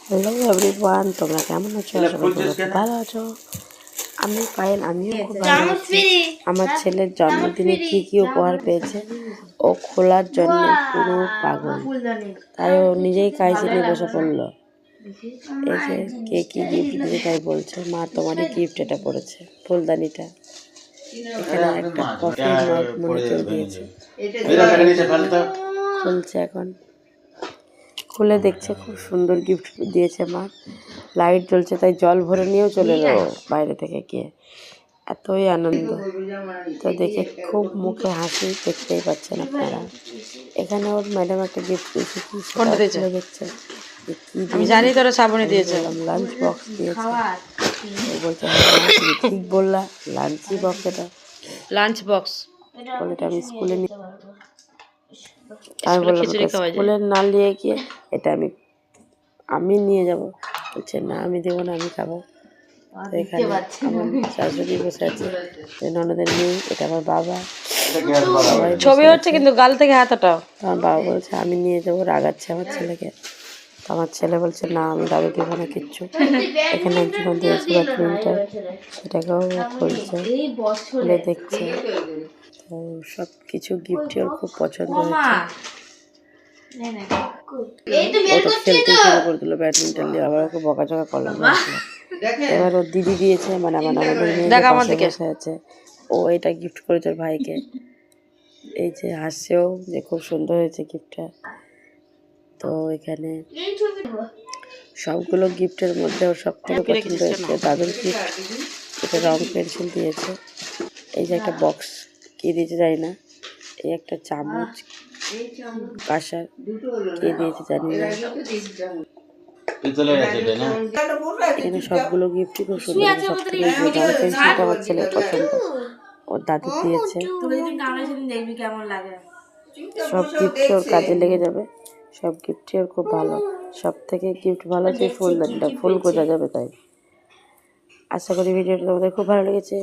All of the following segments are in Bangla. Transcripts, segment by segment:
হ্যালো এভরিওয়ান, তোমরা কেমন আছো? আশা করি তোমরা খুব ভালো আছো। আমি পায়েল, আমিও খুব ভালো আছি। আমার ছেলের জন্মদিনে কি কি উপহার পেয়েছে ও খোলার জন্য পুরো পাগল, তাই ও নিজেই কাইজে নিয়ে বসে পড়লো। এই যে কে কি গিফট দিয়েছে তাই বলছে, মা তোমারই গিফট এটা পড়েছে, ফুলদানিটা। এখানে একটা কফির মগ মনে কেউ দিয়েছে, খুলছে এখন। খুলে দেখছে খুব সুন্দর গিফট দিয়েছে মা। লাইট জ্বলছে তাই জল ভরে নিয়েও চলে এলো বাইরে থেকে গিয়ে, এতই আনন্দ। তো দেখে খুব মুখে হাসি, দেখতেই পাচ্ছেন আপনারা। এখানে ওর ম্যাডাম একটা গিফট দিয়েছে, কি সেটা খুলে দেখছে। আমি জানি তোরা শ্রাবণী দিয়েছে, লাঞ্চ বক্স দিয়েছে। বলছে হ্যাঁ তুমি ঠিক বললা, লাঞ্চই বক্স এটা, লাঞ্চ বক্স। বলে এটা আমি স্কুলে নিয়ে, আমি বললাম স্কুলে না নিয়ে গিয়ে এটা আমি নিয়ে যাব। বলছে না আমি দেবো না, আমি খাবো। তো এখানে আমার শাশুড়ি বসে আছে, ননদের মেয়ে, এটা আমার বাবা, ছবি হচ্ছে কিন্তু গাল থেকে হাত ওঠাও। আমার বাবা বলছে আমি নিয়ে যাবো, রাগাচ্ছে আমার ছেলেকে। তো আমার ছেলে বলছে না আমি দাদু দেবো না কিচ্ছু। এখানে একজন দিয়েছে ব্যাডমিন্টন, সেটাকেও খুলছে, খুলে দেখছে। তো সব কিছু গিফটই ওর খুব পছন্দ হয়েছে। ও তো খেলতেই শুরু করে দিল ব্যাডমিন্টন নিয়ে, আবার ওকে বকাঝকা করলাম। এবার ওর দিদি দিয়েছে, মানে আমাদের মেয়ে পাশে বসে আছে, ও এটা গিফট করেছে ওর ভাইকে। এই যে হাসছেও যে খুব সুন্দর হয়েছে গিফটটা। তো এখানে সবগুলো গিফটের মধ্যে ওর সব থেকে পছন্দ হয়েছে দাদুর গিফট, এটা রং পেন্সিল দিয়েছে। এই যে একটা বক্স কি দিয়েছে জানি না, এই একটা চামচ কাঁসার কে দিয়েছে জানি না। এখানে সবগুলো গিফটই খুব সুন্দর। সব থেকে রং পেন্সিলটা আমার ছেলের পছন্দ, ওর দাদু দিয়েছে। সব গিফটই ওর কাজে লেগে যাবে, সব গিফটই ওর খুব ভালো। সব থেকে গিফট ভালো হচ্ছে ফুলদানিটা, ফুল গোজা যাবে তাই। আশা করি ভিডিওটা তোমাদের খুব ভালো লেগেছে।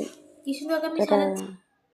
টাটা।